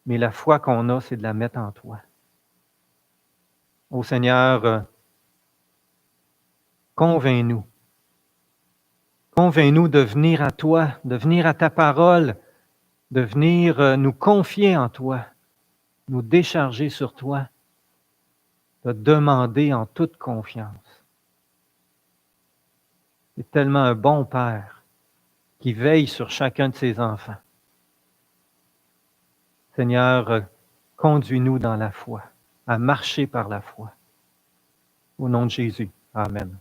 mais la foi qu'on a, c'est de la mettre en toi. Ô Seigneur, convainc-nous. Convainc-nous de venir à toi, de venir à ta parole, de venir nous confier en toi, nous décharger sur toi, de demander en toute confiance. C'est tellement un bon Père qui veille sur chacun de ses enfants. Seigneur, conduis-nous dans la foi, à marcher par la foi. Au nom de Jésus. Amen.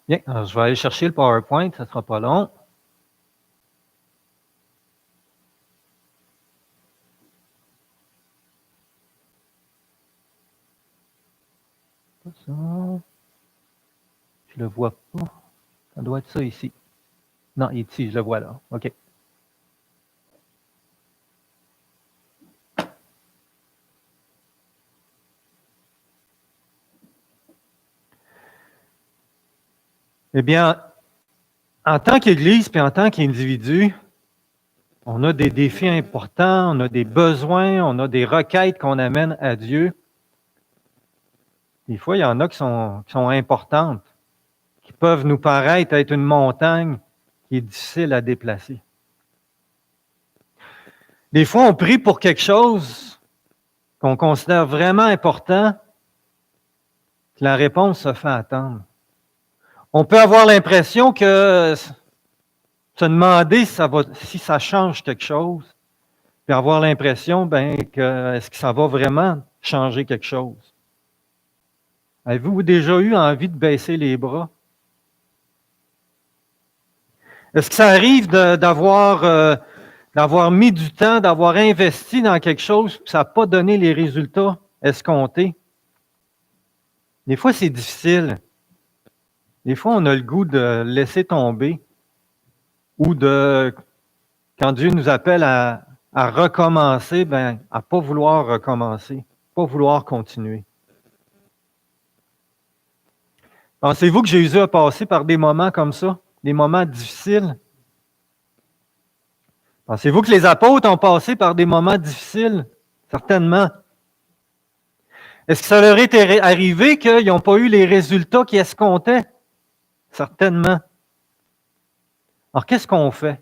Bien, alors je vais aller chercher le PowerPoint, ça ne sera pas long. Ça. Je le vois pas. Ça doit être ça ici. Non, il est ici, je le vois là. OK. Eh bien, en tant qu'Église puis en tant qu'individu, on a des défis importants, on a des besoins, on a des requêtes qu'on amène à Dieu. Des fois, il y en a qui sont importantes, qui peuvent nous paraître être une montagne qui est difficile à déplacer. Des fois, on prie pour quelque chose qu'on considère vraiment important, que la réponse se fait attendre. On peut avoir l'impression que se demander si ça change quelque chose, puis avoir l'impression que est-ce que ça va vraiment changer quelque chose. Avez-vous déjà eu envie de baisser les bras? Est-ce que ça arrive d'avoir mis du temps, d'avoir investi dans quelque chose, puis ça n'a pas donné les résultats escomptés? Des fois, c'est difficile. Des fois, on a le goût de laisser tomber ou quand Dieu nous appelle à recommencer, à ne pas vouloir recommencer, pas vouloir continuer. Pensez-vous que Jésus a passé par des moments comme ça, des moments difficiles? Pensez-vous que les apôtres ont passé par des moments difficiles? Certainement. Est-ce que ça leur est arrivé qu'ils n'ont pas eu les résultats qu'ils escomptaient? Certainement. Alors, qu'est-ce qu'on fait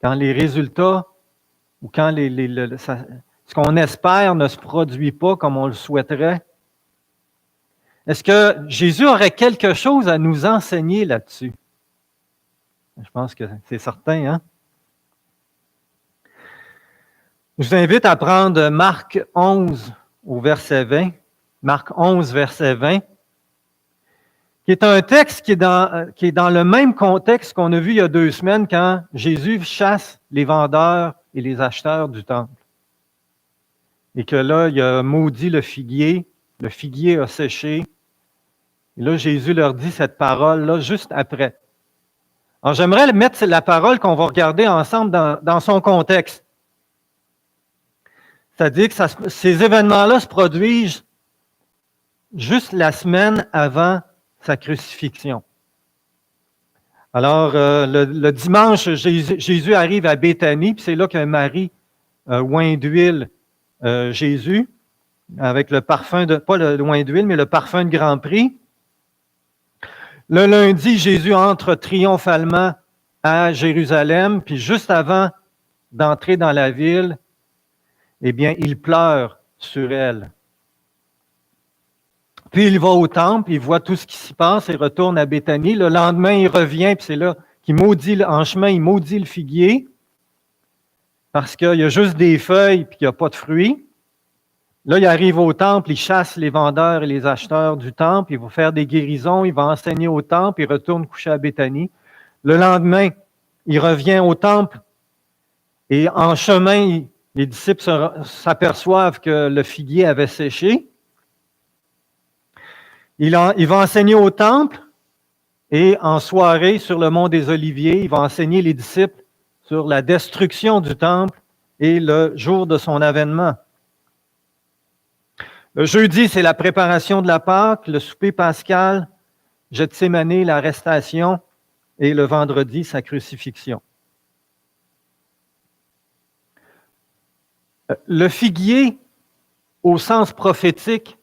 quand les résultats ou quand ce qu'on espère ne se produit pas comme on le souhaiterait? Est-ce que Jésus aurait quelque chose à nous enseigner là-dessus? Je pense que c'est certain, hein? Je vous invite à prendre Marc 11 au verset 20. Marc 11, verset 20, qui est un texte qui est dans le même contexte qu'on a vu il y a 2 semaines quand Jésus chasse les vendeurs et les acheteurs du temple. Et que là, il a maudit le figuier a séché. Et là, Jésus leur dit cette parole-là juste après. Alors, j'aimerais mettre la parole qu'on va regarder ensemble dans son contexte. C'est-à-dire que ces événements-là se produisent juste la semaine avant sa crucifixion. Alors, le dimanche, Jésus arrive à Béthanie, puis c'est là que Marie oint d'huile Jésus, avec le parfum pas le oint d'huile, mais le parfum de Grand Prix. Le lundi, Jésus entre triomphalement à Jérusalem, puis juste avant d'entrer dans la ville, eh bien, il pleure sur elle. Puis il va au temple, il voit tout ce qui s'y passe et retourne à Béthanie. Le lendemain, il revient, puis c'est là qu'il maudit, en chemin, il maudit le figuier, parce qu'il y a juste des feuilles puis qu'il n'y a pas de fruits. Là, il arrive au temple, il chasse les vendeurs et les acheteurs du temple, il va faire des guérisons, il va enseigner au temple, il retourne coucher à Béthanie. Le lendemain, il revient au temple et en chemin, les disciples s'aperçoivent que le figuier avait séché. Il va enseigner au temple et en soirée, sur le mont des Oliviers, il va enseigner les disciples sur la destruction du temple et le jour de son avènement. Le jeudi, c'est la préparation de la Pâque, le souper pascal, Gethsémani, l'arrestation, et le vendredi, sa crucifixion. Le figuier, au sens prophétique,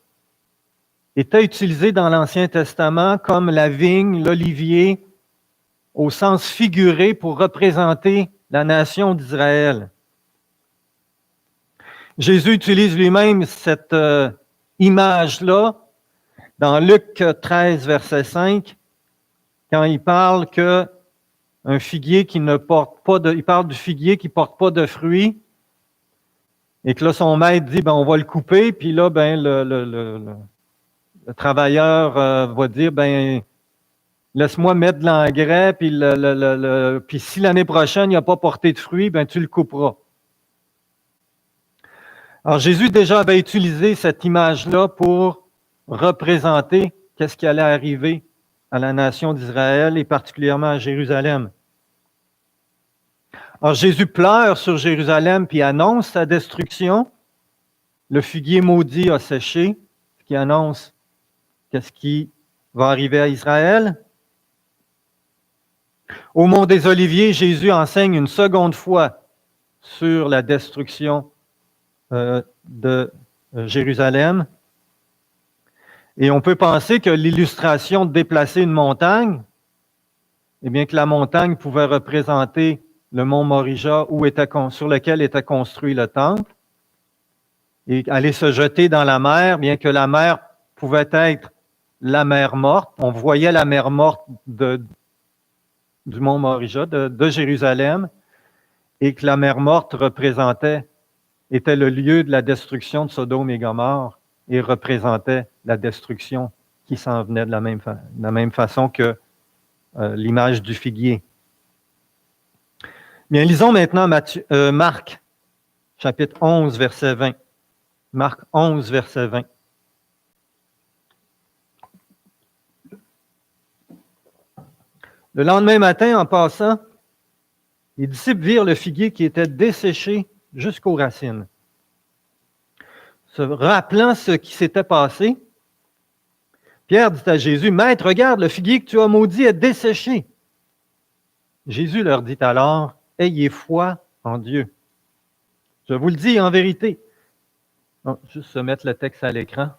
était utilisé dans l'Ancien Testament comme la vigne, l'olivier, au sens figuré pour représenter la nation d'Israël. Jésus utilise lui-même cette image-là dans Luc 13, verset 5, quand il parle que un figuier qui ne porte pas de, il parle du figuier qui ne porte pas de fruits, et que là, son maître dit, ben, on va le couper, puis là, ben, le travailleur va dire, ben, laisse-moi mettre de l'engrais, puis, puis si l'année prochaine, il n'a pas porté de fruits, ben, tu le couperas. Alors, Jésus déjà avait utilisé cette image-là pour représenter qu'est-ce qui allait arriver à la nation d'Israël et particulièrement à Jérusalem. Alors, Jésus pleure sur Jérusalem puis annonce sa destruction. Le figuier maudit a séché, ce qui annonce qu'est-ce qui va arriver à Israël. Au mont des Oliviers, Jésus enseigne une seconde fois sur la destruction de Jérusalem. Et on peut penser que l'illustration de déplacer une montagne, eh bien que la montagne pouvait représenter le mont Morija sur lequel était construit le temple, et aller se jeter dans la mer, bien que la mer pouvait être la mer morte. On voyait la mer morte du mont Morija, de Jérusalem, et que la mer morte était le lieu de la destruction de Sodome et Gomorrhe et représentait la destruction qui s'en venait de la même façon que l'image du figuier. Bien, lisons maintenant Marc, chapitre 11, verset 20. Marc 11, verset 20. Le lendemain matin, en passant, les disciples virent le figuier qui était desséché jusqu'aux racines. Se rappelant ce qui s'était passé, Pierre dit à Jésus, « Maître, regarde, le figuier que tu as maudit est desséché. » Jésus leur dit alors, « Ayez foi en Dieu. Je vous le dis en vérité. » Juste se mettre le texte à l'écran.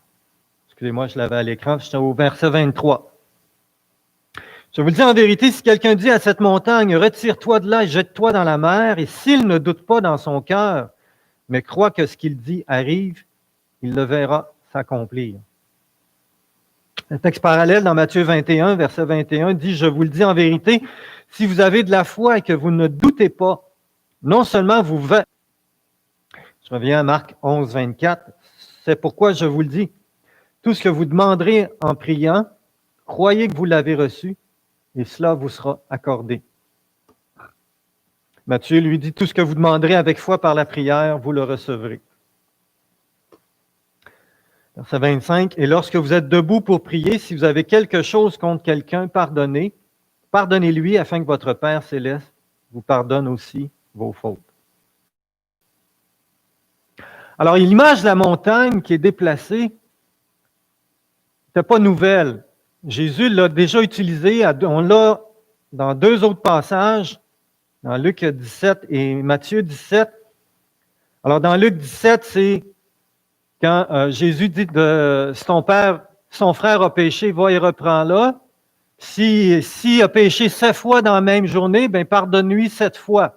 Excusez-moi, je l'avais à l'écran, j'étais au verset 23. Je vous le dis en vérité, si quelqu'un dit à cette montagne, « Retire-toi de là et jette-toi dans la mer », et s'il ne doute pas dans son cœur, mais croit que ce qu'il dit arrive, il le verra s'accomplir. Un texte parallèle dans Matthieu 21, verset 21, dit « Je vous le dis en vérité, si vous avez de la foi et que vous ne doutez pas, non seulement vous verrez... » Je reviens à Marc 11, 24. « C'est pourquoi je vous le dis, tout ce que vous demanderez en priant, croyez que vous l'avez reçu, et cela vous sera accordé. » Matthieu lui dit, « Tout ce que vous demanderez avec foi par la prière, vous le recevrez. » Verset 25, « Et lorsque vous êtes debout pour prier, si vous avez quelque chose contre quelqu'un, pardonnez-lui afin que votre Père céleste vous pardonne aussi vos fautes. » Alors, l'image de la montagne qui est déplacée n'était pas nouvelle. Jésus l'a déjà utilisée, on l'a dans deux autres passages, dans Luc 17 et Matthieu 17. Alors, dans Luc 17, c'est quand Jésus dit si son frère a péché, va et reprends-le. S'il a péché 7 fois dans la même journée, ben pardonne-lui 7 fois.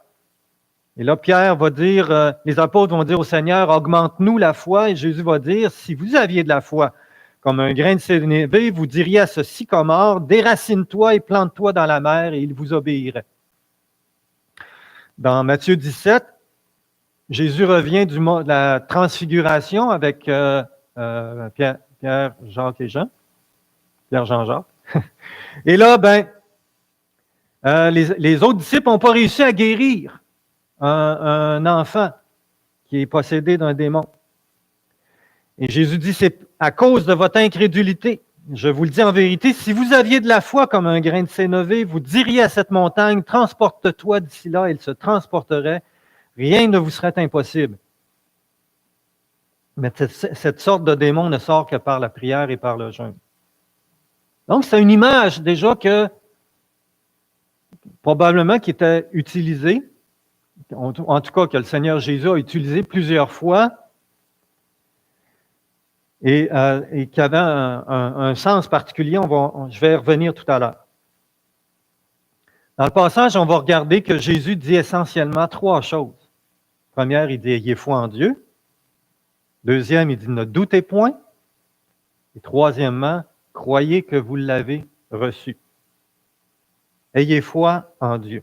Et là, Pierre va dire, les apôtres vont dire au Seigneur, augmente-nous la foi. Et Jésus va dire, si vous aviez de la foi, comme un grain de sénévé, vous diriez à ce sycomore, déracine-toi et plante-toi dans la mer, et il vous obéirait. Dans Matthieu 17, Jésus revient de la transfiguration avec Pierre, Jacques et Jean. Pierre, Jean, Jacques. Et là, les autres disciples n'ont pas réussi à guérir un enfant qui est possédé d'un démon. Et Jésus dit, c'est à cause de votre incrédulité. Je vous le dis en vérité, si vous aviez de la foi comme un grain de sénévé, vous diriez à cette montagne, transporte-toi d'ici là, elle se transporterait. Rien ne vous serait impossible. Mais cette sorte de démon ne sort que par la prière et par le jeûne. Donc, c'est une image déjà probablement qui était utilisée en tout cas que le Seigneur Jésus a utilisé plusieurs fois et qui avait un sens particulier. Je vais y revenir tout à l'heure. Dans le passage, on va regarder que Jésus dit essentiellement trois choses. Première, il dit « Ayez foi en Dieu ». Deuxième, il dit « Ne doutez point ». Et troisièmement, « Croyez que vous l'avez reçu ». Ayez foi en Dieu.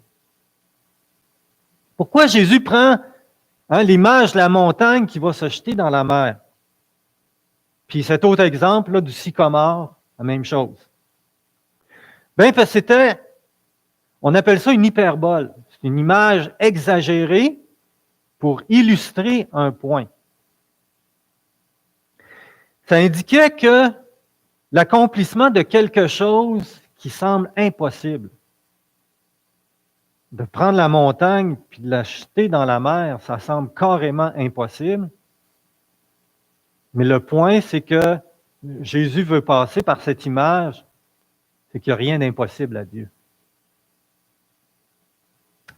Pourquoi Jésus prend l'image de la montagne qui va se jeter dans la mer? Puis cet autre exemple là, du sycomore, la même chose. Bien, parce que on appelle ça une hyperbole. C'est une image exagérée pour illustrer un point. Ça indiquait que l'accomplissement de quelque chose qui semble impossible. De prendre la montagne puis de la jeter dans la mer, ça semble carrément impossible. Mais le point, c'est que Jésus veut passer par cette image, c'est qu'il n'y a rien d'impossible à Dieu.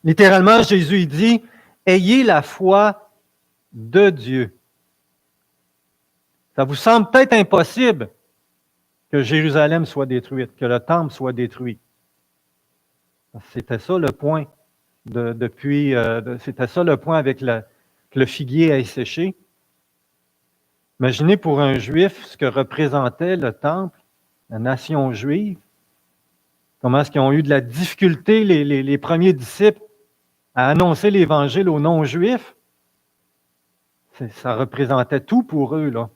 Littéralement, Jésus dit, « Ayez la foi de Dieu ». Ça vous semble peut-être impossible que Jérusalem soit détruite, que le temple soit détruit. C'était ça le point c'était ça le point avec que le figuier ait séché. Imaginez pour un Juif ce que représentait le temple, la nation juive, comment est-ce qu'ils ont eu de la difficulté, les premiers disciples, à annoncer l'Évangile aux non-juifs. Ça représentait tout pour eux, là.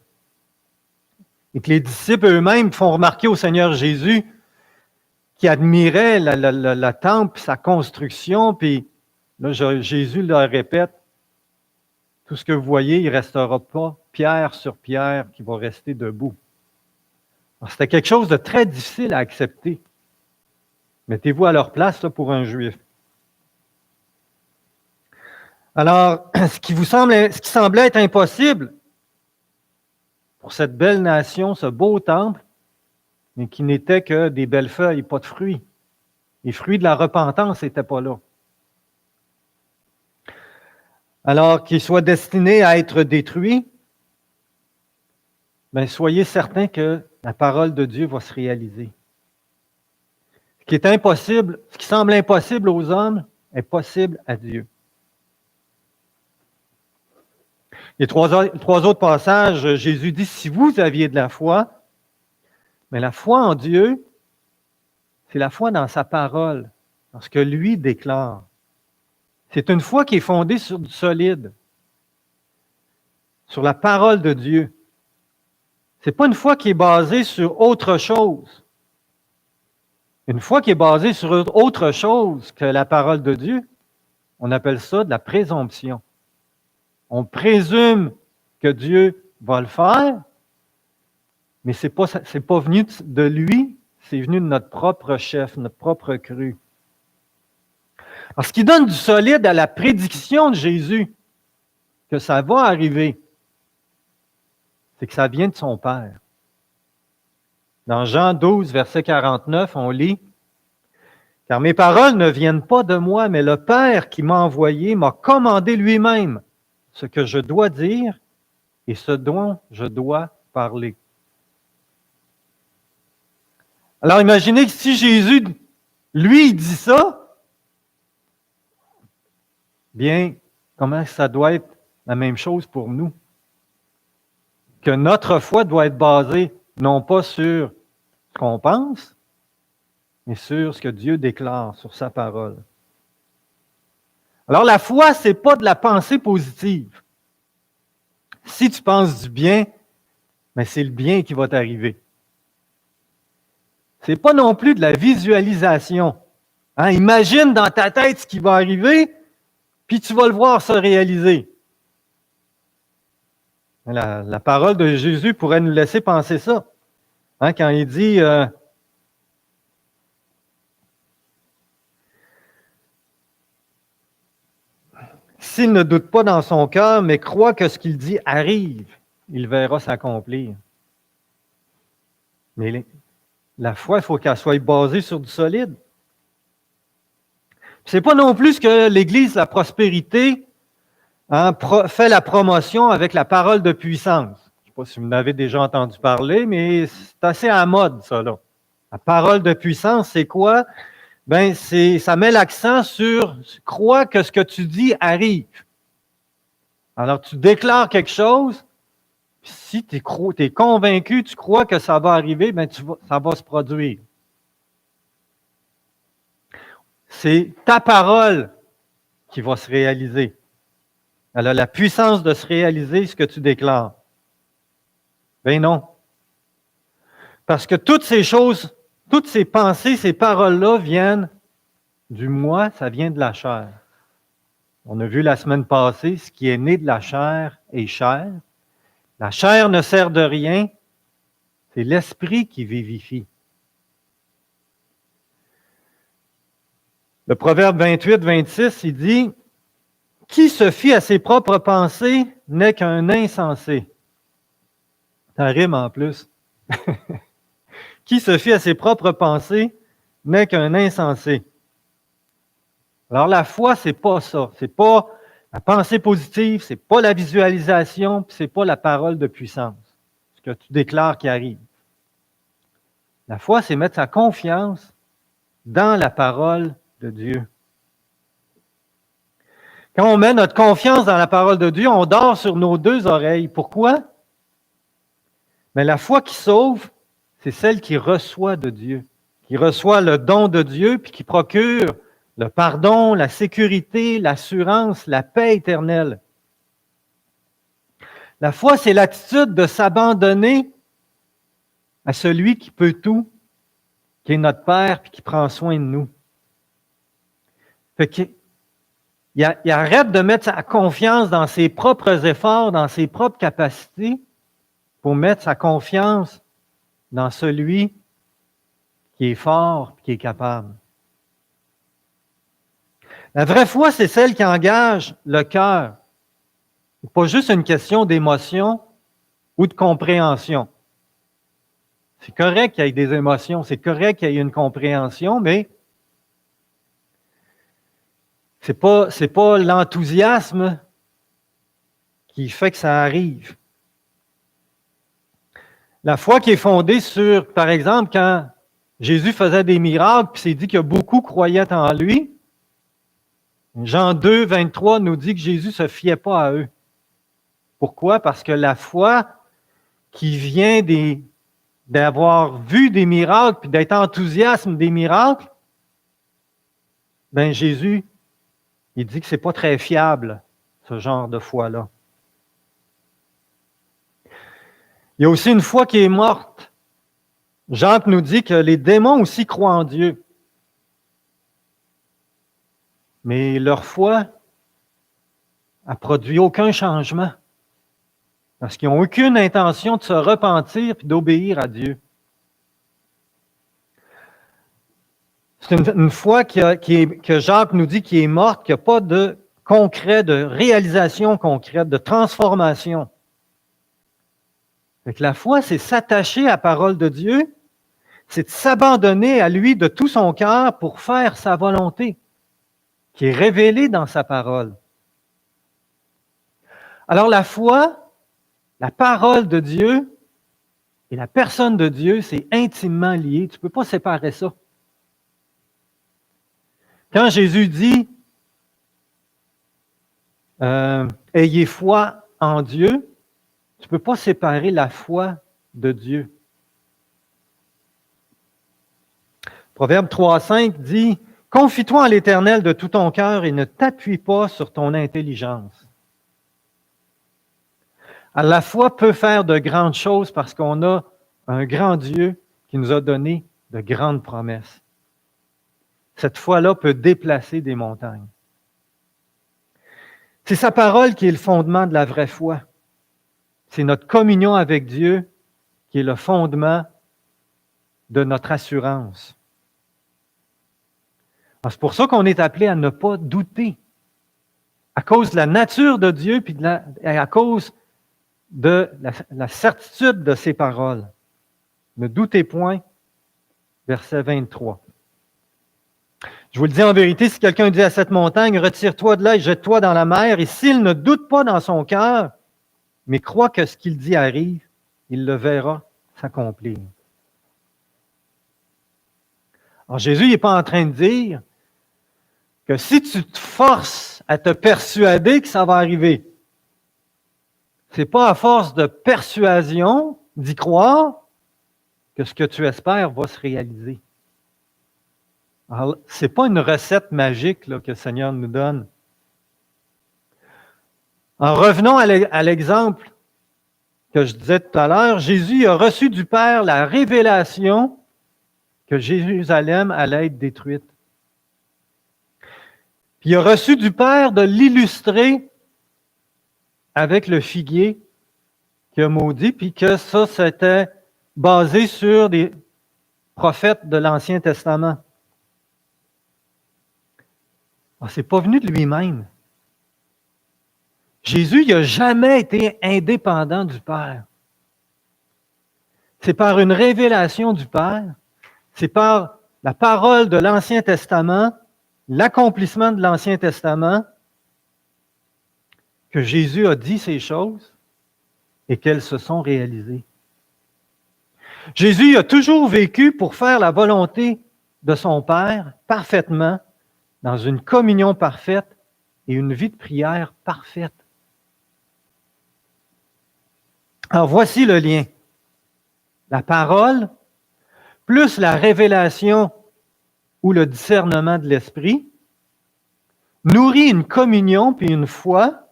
Et que les disciples eux-mêmes font remarquer au Seigneur Jésus qui admirait la temple, sa construction, puis là, Jésus leur répète, tout ce que vous voyez, il ne restera pas pierre sur pierre qui va rester debout. C'était quelque chose de très difficile à accepter. Mettez-vous à leur place là, pour un Juif. Alors, ce qui semblait être impossible pour cette belle nation, ce beau temple, mais qui n'était que des belles feuilles, pas de fruits. Les fruits de la repentance n'étaient pas là. Alors qu'il soit destiné à être détruit, bien, soyez certains que la parole de Dieu va se réaliser. Ce qui est impossible, ce qui semble impossible aux hommes, est possible à Dieu. Les trois autres passages, Jésus dit, si vous aviez de la foi, mais la foi en Dieu, c'est la foi dans sa parole, dans ce que lui déclare. C'est une foi qui est fondée sur du solide, sur la parole de Dieu. Ce n'est pas une foi qui est basée sur autre chose. Une foi qui est basée sur autre chose que la parole de Dieu, on appelle ça de la présomption. On présume que Dieu va le faire, mais ce n'est pas venu de lui, c'est venu de notre propre chef, notre propre cru. Alors, ce qui donne du solide à la prédiction de Jésus, que ça va arriver, c'est que ça vient de son Père. Dans Jean 12, verset 49, on lit « Car mes paroles ne viennent pas de moi, mais le Père qui m'a envoyé m'a commandé lui-même ce que je dois dire et ce dont je dois parler. » Alors imaginez que si Jésus, lui, il dit ça, bien, comment ça doit être la même chose pour nous? Que notre foi doit être basée non pas sur ce qu'on pense, mais sur ce que Dieu déclare, sur sa parole. Alors la foi, ce n'est pas de la pensée positive. Si tu penses du bien, mais c'est le bien qui va t'arriver. Ce n'est pas non plus de la visualisation. Imagine dans ta tête ce qui va arriver, puis tu vas le voir se réaliser. La parole de Jésus pourrait nous laisser penser ça. Quand il dit s'il ne doute pas dans son cœur, mais croit que ce qu'il dit arrive, il verra s'accomplir. Mais la foi, il faut qu'elle soit basée sur du solide. C'est pas non plus que l'Église, la prospérité, fait la promotion avec la parole de puissance. Je ne sais pas si vous en avez déjà entendu parler, mais c'est assez à la mode, ça, là. La parole de puissance, c'est quoi? Ben, ça met l'accent sur « crois que ce que tu dis arrive ». Alors, tu déclares quelque chose, puis si tu es convaincu, tu crois que ça va arriver, ben, ça va se produire. C'est ta parole qui va se réaliser. Elle a la puissance de se réaliser ce que tu déclares. Ben non. Parce que toutes ces choses, toutes ces pensées, ces paroles-là viennent du moi, ça vient de la chair. On a vu la semaine passée, ce qui est né de la chair est chair. La chair ne sert de rien, c'est l'esprit qui vivifie. Le Proverbe 28-26, il dit « Qui se fie à ses propres pensées n'est qu'un insensé. » Ça rime en plus. Qui se fie à ses propres pensées n'est qu'un insensé. Alors la foi, c'est pas ça. C'est pas la pensée positive, c'est pas la visualisation, puis c'est pas la parole de puissance. Ce que tu déclares qui arrive. La foi, c'est mettre sa confiance dans la parole de Dieu. Quand on met notre confiance dans la parole de Dieu, on dort sur nos deux oreilles. Pourquoi? Mais la foi qui sauve, c'est celle qui reçoit de Dieu, qui reçoit le don de Dieu, puis qui procure le pardon, la sécurité, l'assurance, la paix éternelle. La foi, c'est l'attitude de s'abandonner à celui qui peut tout, qui est notre Père, puis qui prend soin de nous. Fait qu'il arrête de mettre sa confiance dans ses propres efforts, dans ses propres capacités, pour mettre sa confiance dans celui qui est fort et qui est capable. La vraie foi, c'est celle qui engage le cœur. Ce n'est pas juste une question d'émotion ou de compréhension. C'est correct qu'il y ait des émotions, c'est correct qu'il y ait une compréhension, mais c'est pas l'enthousiasme qui fait que ça arrive. La foi qui est fondée sur, par exemple, quand Jésus faisait des miracles, puis c'est dit que beaucoup croyaient en lui, Jean 2, 23 nous dit que Jésus ne se fiait pas à eux. Pourquoi? Parce que la foi qui vient d'avoir vu des miracles, puis d'être enthousiaste des miracles, ben Jésus, il dit que ce n'est pas très fiable, ce genre de foi-là. Il y a aussi une foi qui est morte. Jacques nous dit que les démons aussi croient en Dieu. Mais leur foi n'a produit aucun changement. Parce qu'ils n'ont aucune intention de se repentir et d'obéir à Dieu. C'est une foi que Jacques nous dit qui est morte, qui n'a pas de concret, de réalisation concrète, de transformation. Donc, la foi, c'est s'attacher à la parole de Dieu, c'est de s'abandonner à lui de tout son cœur pour faire sa volonté, qui est révélée dans sa parole. Alors la foi, la parole de Dieu et la personne de Dieu, c'est intimement lié. Tu ne peux pas séparer ça. Quand Jésus dit « Ayez foi en Dieu », tu ne peux pas séparer la foi de Dieu. Proverbe 3,5 dit « Confie-toi en l'Éternel de tout ton cœur et ne t'appuie pas sur ton intelligence. » Alors, la foi peut faire de grandes choses parce qu'on a un grand Dieu qui nous a donné de grandes promesses. Cette foi-là peut déplacer des montagnes. C'est sa parole qui est le fondement de la vraie foi. C'est notre communion avec Dieu qui est le fondement de notre assurance. Alors, c'est pour ça qu'on est appelé à ne pas douter. À cause de la nature de Dieu et à cause de la certitude de ses paroles. Ne doutez point, verset 23. Je vous le dis en vérité, si quelqu'un dit à cette montagne, retire-toi de là et jette-toi dans la mer, et s'il ne doute pas dans son cœur, mais croit que ce qu'il dit arrive, il le verra s'accomplir. Alors Jésus n'est pas en train de dire que si tu te forces à te persuader que ça va arriver, c'est pas à force de persuasion, d'y croire, que ce que tu espères va se réaliser. Alors, ce n'est pas une recette magique là, que le Seigneur nous donne. En revenant à l'exemple que je disais tout à l'heure, Jésus a reçu du Père la révélation que Jérusalem allait être détruite. Puis il a reçu du Père de l'illustrer avec le figuier qui a maudit, puis que ça, c'était basé sur des prophètes de l'Ancien Testament. Ce n'est pas venu de lui-même. Jésus n'a jamais été indépendant du Père. C'est par une révélation du Père, c'est par la parole de l'Ancien Testament, l'accomplissement de l'Ancien Testament, que Jésus a dit ces choses et qu'elles se sont réalisées. Jésus a toujours vécu pour faire la volonté de son Père parfaitement, dans une communion parfaite et une vie de prière parfaite. Alors voici le lien. La parole, plus la révélation ou le discernement de l'esprit, nourrit une communion puis une foi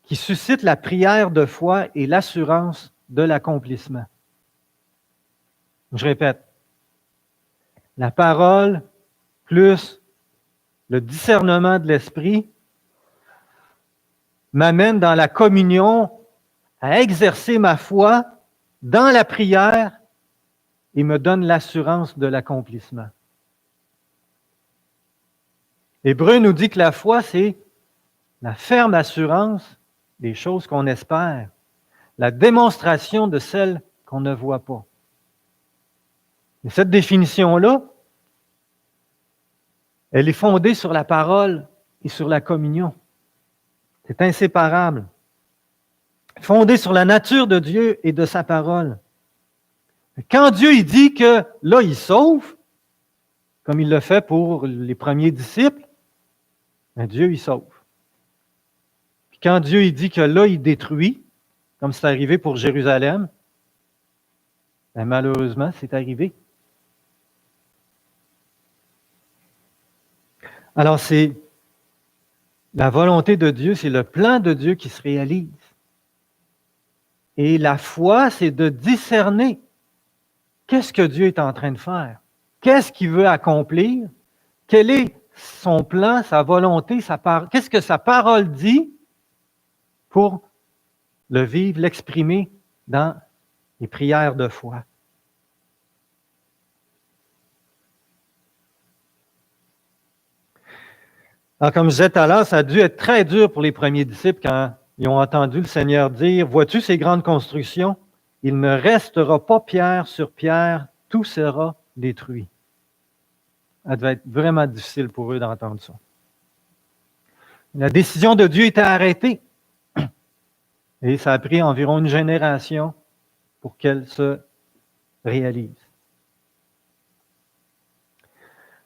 qui suscite la prière de foi et l'assurance de l'accomplissement. Je répète, la parole plus le discernement de l'esprit m'amène dans la communion à exercer ma foi dans la prière et me donne l'assurance de l'accomplissement. Hébreu nous dit que la foi, c'est la ferme assurance des choses qu'on espère, la démonstration de celles qu'on ne voit pas. Et cette définition-là, elle est fondée sur la parole et sur la communion. C'est inséparable. Fondée sur la nature de Dieu et de sa parole. Quand Dieu il dit que là, il sauve, comme il le fait pour les premiers disciples, bien, Dieu, il sauve. Puis quand Dieu il dit que là, il détruit, comme c'est arrivé pour Jérusalem, bien, malheureusement, c'est arrivé. Alors, c'est la volonté de Dieu, c'est le plan de Dieu qui se réalise. Et la foi, c'est de discerner qu'est-ce que Dieu est en train de faire, qu'est-ce qu'il veut accomplir, quel est son plan, sa volonté, qu'est-ce que sa parole dit pour le vivre, l'exprimer dans les prières de foi. Alors, comme je disais tout à l'heure, ça a dû être très dur pour les premiers disciples quand ils ont entendu le Seigneur dire « Vois-tu ces grandes constructions? Il ne restera pas pierre sur pierre, tout sera détruit. » Ça devait être vraiment difficile pour eux d'entendre ça. La décision de Dieu était arrêtée. Et ça a pris environ une génération pour qu'elle se réalise.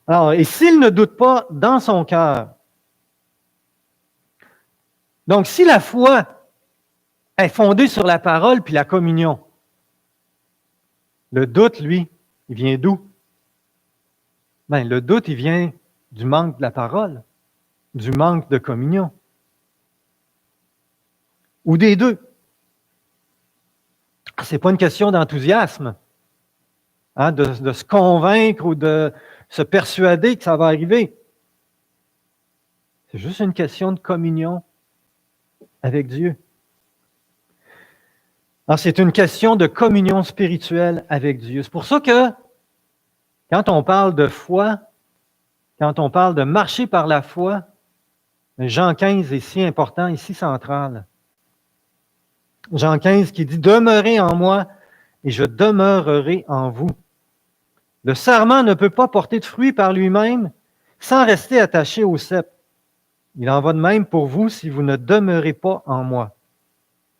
Alors, et s'il ne doute pas dans son cœur, donc si la foi est fondée sur la parole puis la communion, le doute, lui, il vient d'où? Bien, le doute, il vient du manque de la parole, du manque de communion. Ou des deux. Ce n'est pas une question d'enthousiasme, hein, de se convaincre ou de se persuader que ça va arriver. C'est juste une question de communion avec Dieu. Alors, c'est une question de communion spirituelle avec Dieu. C'est pour ça que quand on parle de foi, quand on parle de marcher par la foi, Jean 15 est si important et si central. Jean 15 qui dit « Demeurez en moi et je demeurerai en vous. Le sarment ne peut pas porter de fruit par lui-même sans rester attaché au cep. Il en va de même pour vous si vous ne demeurez pas en moi.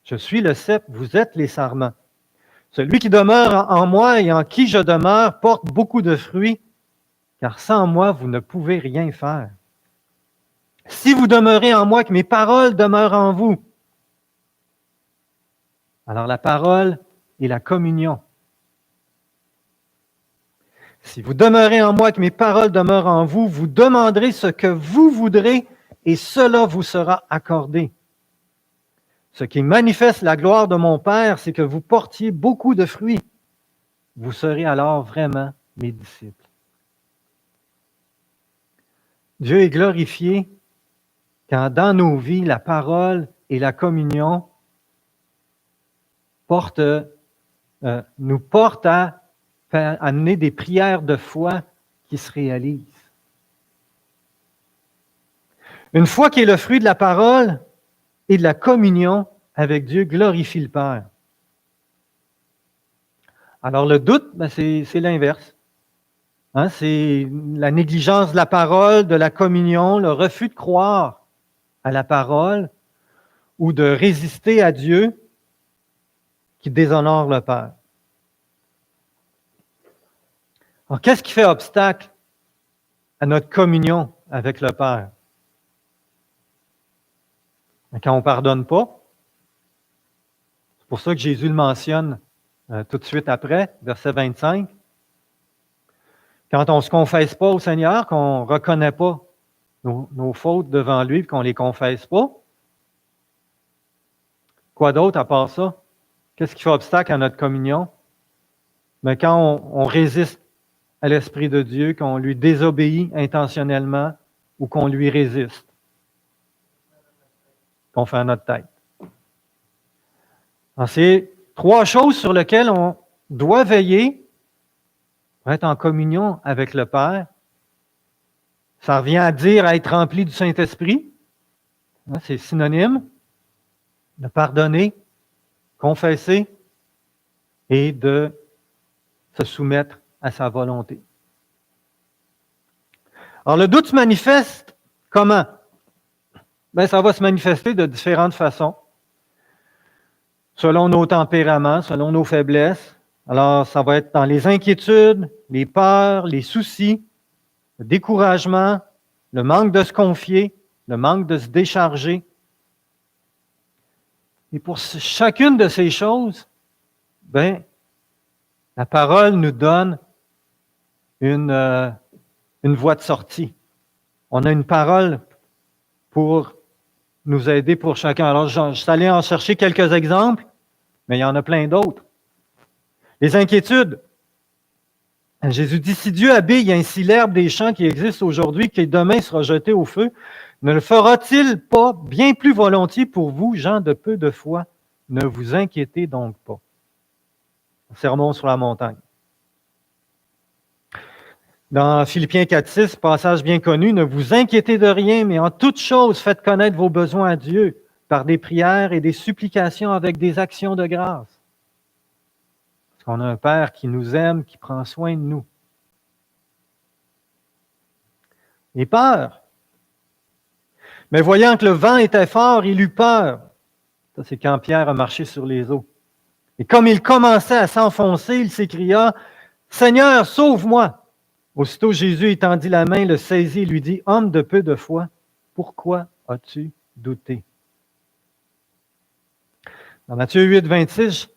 Je suis le cep, vous êtes les sarments. Celui qui demeure en moi et en qui je demeure porte beaucoup de fruits, car sans moi, vous ne pouvez rien faire. Si vous demeurez en moi, que mes paroles demeurent en vous. Alors la parole et la communion. Si vous demeurez en moi, que mes paroles demeurent en vous, vous demanderez ce que vous voudrez et cela vous sera accordé. Ce qui manifeste la gloire de mon Père, c'est que vous portiez beaucoup de fruits. Vous serez alors vraiment mes disciples. Dieu est glorifié quand dans nos vies, la parole et la communion nous portent à amener des prières de foi qui se réalisent. Une foi qui est le fruit de la parole et de la communion avec Dieu glorifie le Père. Alors le doute, c'est l'inverse. C'est la négligence de la parole, de la communion, le refus de croire à la parole ou de résister à Dieu qui déshonore le Père. Alors, qu'est-ce qui fait obstacle à notre communion avec le Père? Quand on ne pardonne pas, c'est pour ça que Jésus le mentionne tout de suite après, verset 25. Quand on ne se confesse pas au Seigneur, qu'on ne reconnaît pas nos fautes devant lui, qu'on ne les confesse pas, quoi d'autre à part ça? Qu'est-ce qui fait obstacle à notre communion? Mais quand on résiste à l'Esprit de Dieu, qu'on lui désobéit intentionnellement ou qu'on lui résiste, qu'on fait à notre tête. Alors, c'est trois choses sur lesquelles on doit veiller pour être en communion avec le Père. Ça revient à dire à être rempli du Saint-Esprit. C'est synonyme de pardonner, confesser et de se soumettre à sa volonté. Alors, le doute se manifeste comment? Ça va se manifester de différentes façons, selon nos tempéraments, selon nos faiblesses. Alors, ça va être dans les inquiétudes, les peurs, les soucis, le découragement, le manque de se confier, le manque de se décharger. Et pour chacune de ces choses, la parole nous donne une voie de sortie. On a une parole pour nous aider pour chacun. Alors, je suis allé en chercher quelques exemples, mais il y en a plein d'autres. Les inquiétudes. Jésus dit, si Dieu habille ainsi l'herbe des champs qui existe aujourd'hui, qui demain sera jetée au feu, ne le fera-t-il pas bien plus volontiers pour vous, gens de peu de foi? Ne vous inquiétez donc pas. Sermon sur la montagne. Dans Philippiens 4,6, passage bien connu, ne vous inquiétez de rien, mais en toute chose, faites connaître vos besoins à Dieu par des prières et des supplications avec des actions de grâce. Parce qu'on a un Père qui nous aime, qui prend soin de nous. Et peur. Mais voyant que le vent était fort, il eut peur. Ça, c'est quand Pierre a marché sur les eaux. Et comme il commençait à s'enfoncer, il s'écria, « Seigneur, sauve-moi! » Aussitôt Jésus étendit la main, le saisit et lui dit, « Homme de peu de foi, pourquoi as-tu douté? » Dans Matthieu 8, 26,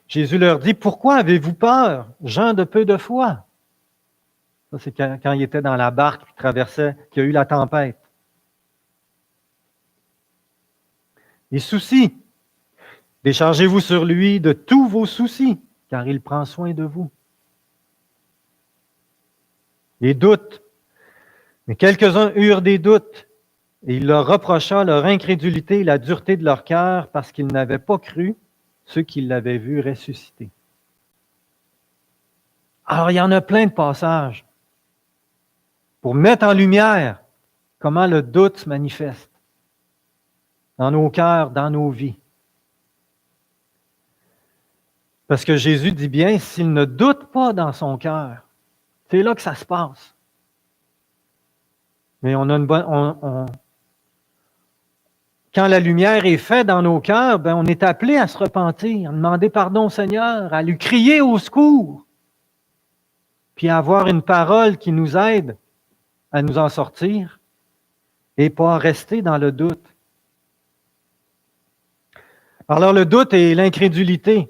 Jésus leur dit, « Pourquoi avez-vous peur, gens de peu de foi? » Ça, c'est quand il était dans la barque, qui traversait, qu'il y a eu la tempête. Les soucis. Déchargez-vous sur lui de tous vos soucis, car il prend soin de vous. Les doutes. Mais quelques-uns eurent des doutes, et il leur reprocha leur incrédulité et la dureté de leur cœur, parce qu'ils n'avaient pas cru ceux qui l'avaient vu ressusciter. Alors, il y en a plein de passages pour mettre en lumière comment le doute se manifeste dans nos cœurs, dans nos vies. Parce que Jésus dit bien, s'il ne doute pas dans son cœur, C'est là que ça se passe. Mais on a une bonne. Quand la lumière est faite dans nos cœurs, on est appelé à se repentir, à demander pardon au Seigneur, à lui crier au secours, puis à avoir une parole qui nous aide à nous en sortir et pas rester dans le doute. Alors le doute et l'incrédulité,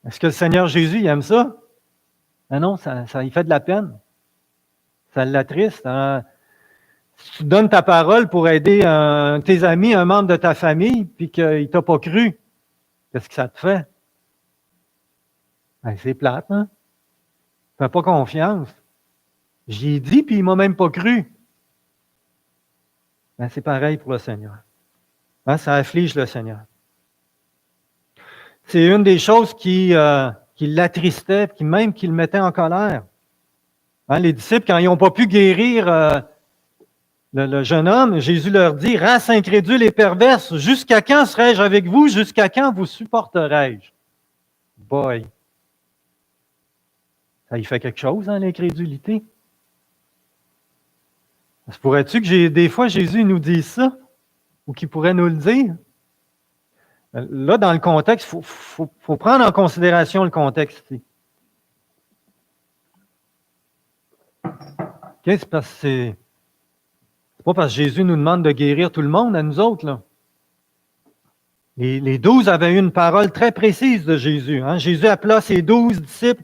est-ce que le Seigneur Jésus il aime ça? Ben non, ça lui fait de la peine. Ça l'attriste. Hein? Si tu donnes ta parole pour aider tes amis, un membre de ta famille, puis qu'il ne t'a pas cru, qu'est-ce que ça te fait? Ben, c'est plate, hein? Fais pas confiance. J'y ai dit, puis il ne m'a même pas cru. Ben, c'est pareil pour le Seigneur. Hein, ça afflige le Seigneur. C'est une des choses qui l'attristait, qui même qui le mettait en colère. Hein, les disciples, quand ils n'ont pas pu guérir le jeune homme, Jésus leur dit, « Race incrédule et perverse, jusqu'à quand serai-je avec vous? Jusqu'à quand vous supporterai-je? » Boy! Ça y fait quelque chose, hein, l'incrédulité? Se pourrait-tu que des fois Jésus nous dise ça? Ou qu'il pourrait nous le dire? Là, dans le contexte, il faut prendre en considération le contexte ici. Okay, c'est pas parce que Jésus nous demande de guérir tout le monde à nous autres, là. Les 12 avaient eu une parole très précise de Jésus. Hein? Jésus appela ses 12 disciples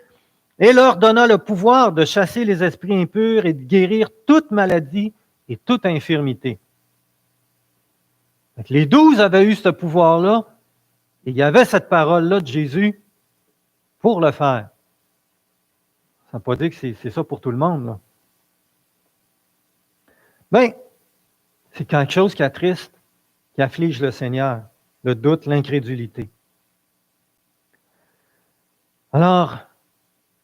et leur donna le pouvoir de chasser les esprits impurs et de guérir toute maladie et toute infirmité. Donc, les 12 avaient eu ce pouvoir-là et il y avait cette parole-là de Jésus pour le faire. Ça ne veut pas dire que c'est ça pour tout le monde, là. Bien, c'est quelque chose qui attriste, qui afflige le Seigneur, le doute, l'incrédulité. Alors,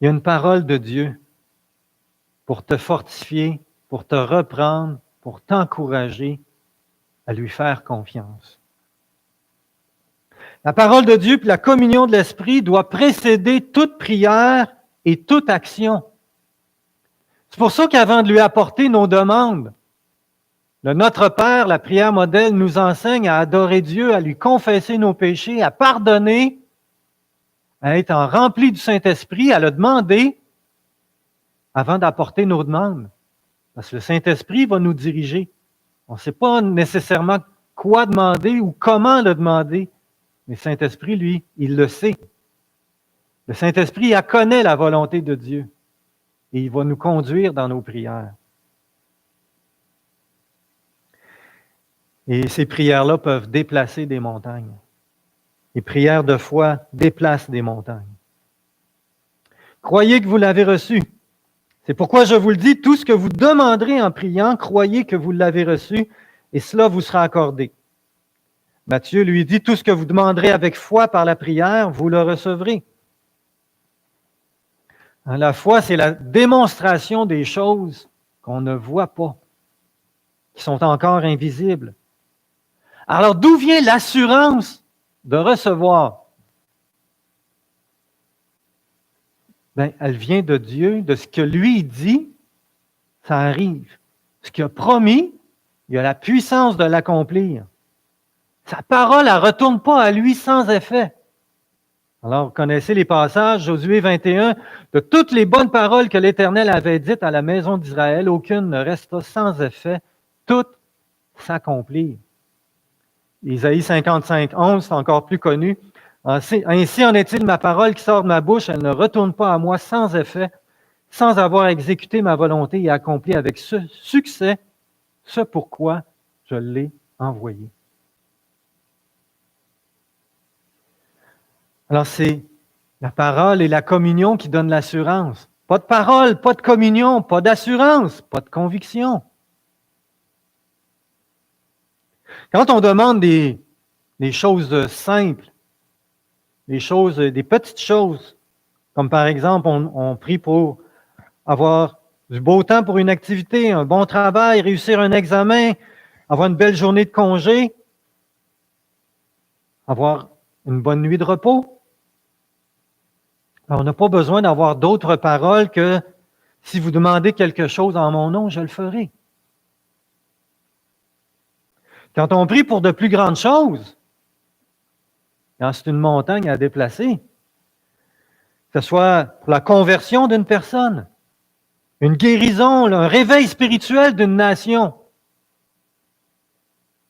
il y a une parole de Dieu pour te fortifier, pour te reprendre, pour t'encourager à lui faire confiance. La parole de Dieu puis la communion de l'Esprit doit précéder toute prière et toute action. C'est pour ça qu'avant de lui apporter nos demandes, le Notre Père, la prière modèle, nous enseigne à adorer Dieu, à lui confesser nos péchés, à pardonner, à être rempli du Saint-Esprit, à le demander avant d'apporter nos demandes. Parce que le Saint-Esprit va nous diriger. On ne sait pas nécessairement quoi demander ou comment le demander, mais le Saint-Esprit, lui, il le sait. Le Saint-Esprit, il connaît la volonté de Dieu et il va nous conduire dans nos prières. Et ces prières-là peuvent déplacer des montagnes. Les prières de foi déplacent des montagnes. Croyez que vous l'avez reçu. C'est pourquoi je vous le dis, tout ce que vous demanderez en priant, croyez que vous l'avez reçu et cela vous sera accordé. Matthieu lui dit, tout ce que vous demanderez avec foi par la prière, vous le recevrez. La foi, c'est la démonstration des choses qu'on ne voit pas, qui sont encore invisibles. Alors, d'où vient l'assurance de recevoir? Bien, elle vient de Dieu, de ce que lui dit, ça arrive. Ce qu'il a promis, il a la puissance de l'accomplir. Sa parole, elle ne retourne pas à lui sans effet. Alors, vous connaissez les passages, Josué 21, de toutes les bonnes paroles que l'Éternel avait dites à la maison d'Israël, aucune ne resta sans effet, toutes s'accomplirent. Isaïe 55, 11, c'est encore plus connu. Ainsi en est-il, ma parole qui sort de ma bouche, elle ne retourne pas à moi sans effet, sans avoir exécuté ma volonté et accompli avec succès ce pourquoi je l'ai envoyé. Alors, c'est la parole et la communion qui donnent l'assurance. Pas de parole, pas de communion, pas d'assurance, pas de conviction. Quand on demande des choses simples, des petites choses, comme par exemple, on prie pour avoir du beau temps pour une activité, un bon travail, réussir un examen, avoir une belle journée de congé, avoir une bonne nuit de repos. On n'a pas besoin d'avoir d'autres paroles que Si vous demandez quelque chose en mon nom, je le ferai. Quand on prie pour de plus grandes choses, quand c'est une montagne à déplacer, que ce soit pour la conversion d'une personne, une guérison, un réveil spirituel d'une nation,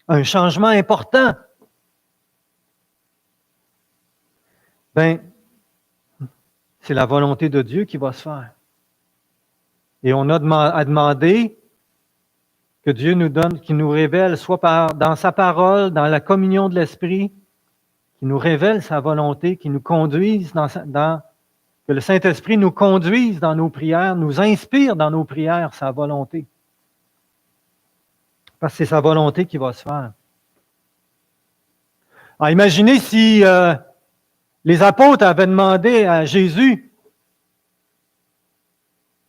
un changement important, ben, c'est la volonté de Dieu qui va se faire. Et on a à demander que Dieu nous donne, qu'il nous révèle, soit dans sa parole, dans la communion de l'Esprit, qu'il nous révèle sa volonté, qu'il nous conduise que le Saint-Esprit nous conduise dans nos prières, nous inspire dans nos prières sa volonté. Parce que c'est sa volonté qui va se faire. Alors, imaginez si les apôtres avaient demandé à Jésus,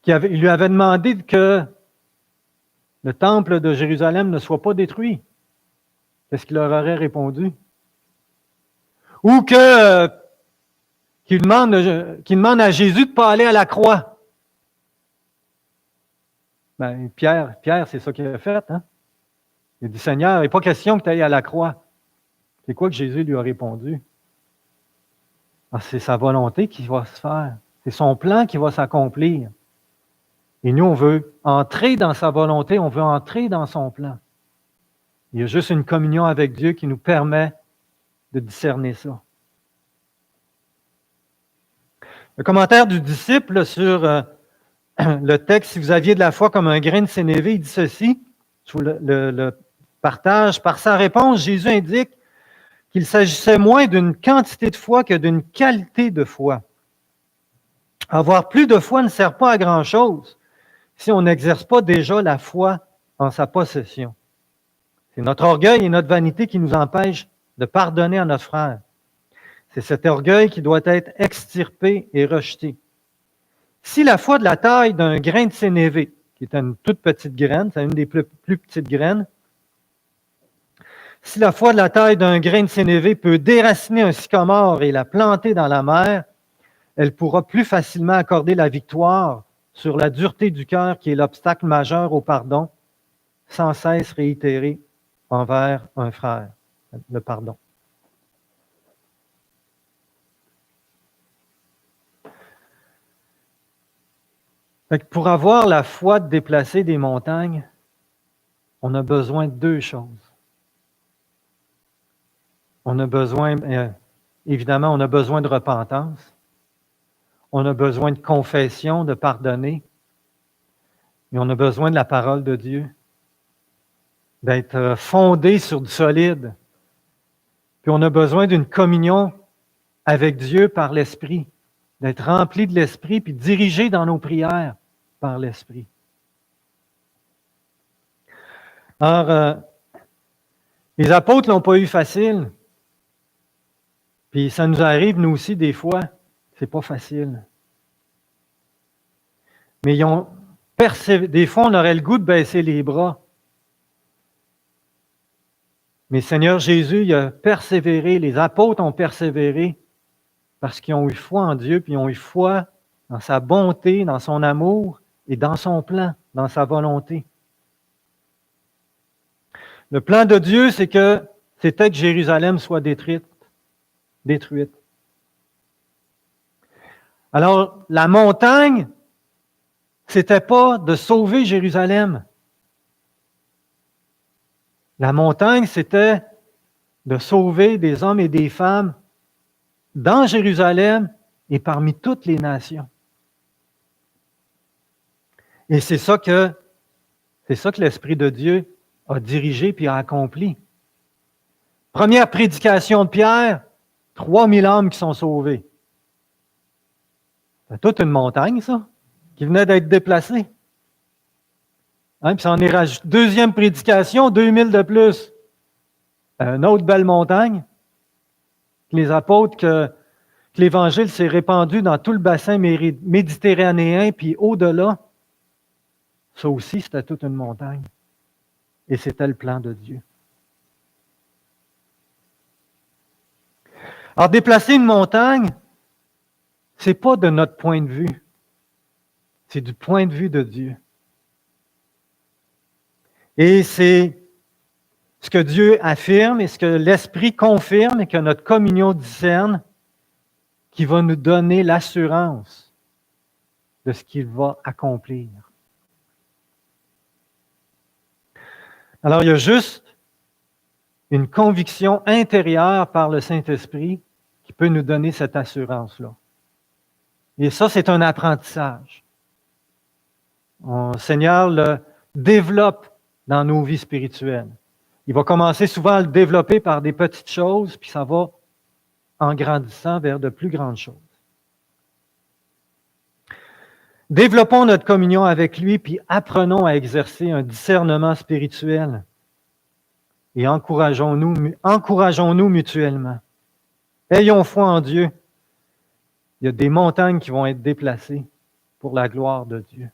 il lui avait demandé que le temple de Jérusalem ne soit pas détruit. Qu'est-ce qu'il leur aurait répondu? Ou qu'il demande à Jésus de ne pas aller à la croix. Ben, Pierre, c'est ça qu'il a fait. Hein? Il a dit, Seigneur, il n'est pas question que tu ailles à la croix. C'est quoi que Jésus lui a répondu? Ah, c'est sa volonté qui va se faire. C'est son plan qui va s'accomplir. Et nous, on veut entrer dans sa volonté, on veut entrer dans son plan. Il y a juste une communion avec Dieu qui nous permet de discerner ça. Le commentaire du disciple sur le texte, si vous aviez de la foi comme un grain de sénévé, il dit ceci, je vous le partage. Par sa réponse, Jésus indique qu'il s'agissait moins d'une quantité de foi que d'une qualité de foi. Avoir plus de foi ne sert pas à grand-chose si on n'exerce pas déjà la foi en sa possession. C'est notre orgueil et notre vanité qui nous empêchent de pardonner à notre frère. C'est cet orgueil qui doit être extirpé et rejeté. Si la foi de la taille d'un grain de sénévé, qui est une toute petite graine, c'est une des plus petites graines, si la foi de la taille d'un grain de sénévé peut déraciner un sycomore et la planter dans la mer, elle pourra plus facilement accorder la victoire sur la dureté du cœur qui est l'obstacle majeur au pardon, sans cesse réitéré envers un frère, le pardon. Pour avoir la foi de déplacer des montagnes, on a besoin de deux choses. On a besoin, évidemment, on a besoin de repentance. On a besoin de confession, de pardonner. Et on a besoin de la parole de Dieu, d'être fondé sur du solide. Puis on a besoin d'une communion avec Dieu par l'Esprit, d'être rempli de l'Esprit, puis dirigé dans nos prières par l'Esprit. Alors, les apôtres ne l'ont pas eu facile. Puis ça nous arrive, nous aussi, des fois, c'est pas facile. Mais ils ont des fois, on aurait le goût de baisser les bras. Mais Seigneur Jésus, il a persévéré, les apôtres ont persévéré parce qu'ils ont eu foi en Dieu, puis ils ont eu foi dans sa bonté, dans son amour et dans son plan, dans sa volonté. Le plan de Dieu, c'était que Jérusalem soit détruite. Alors, la montagne, c'était pas de sauver Jérusalem. La montagne, c'était de sauver des hommes et des femmes dans Jérusalem et parmi toutes les nations. Et c'est ça que l'Esprit de Dieu a dirigé puis a accompli. Première prédication de Pierre, 3000 âmes qui sont sauvées. C'est toute une montagne, ça, qui venait d'être déplacée. Hein, puis ça en est rajouté. Deuxième prédication, 2000 de plus. Une autre belle montagne. Les apôtres, que l'Évangile s'est répandu dans tout le bassin méditerranéen, puis au-delà. Ça aussi, c'était toute une montagne. Et c'était le plan de Dieu. Alors, déplacer une montagne, c'est pas de notre point de vue. C'est du point de vue de Dieu. Et c'est ce que Dieu affirme et ce que l'Esprit confirme et que notre communion discerne qui va nous donner l'assurance de ce qu'il va accomplir. Alors, il y a juste une conviction intérieure par le Saint-Esprit qui peut nous donner cette assurance-là. Et ça, c'est un apprentissage. Le Seigneur le développe dans nos vies spirituelles. Il va commencer souvent à le développer par des petites choses, puis ça va en grandissant vers de plus grandes choses. Développons notre communion avec lui, puis apprenons à exercer un discernement spirituel. Et encourageons-nous mutuellement. Ayons foi en Dieu. Il y a des montagnes qui vont être déplacées pour la gloire de Dieu.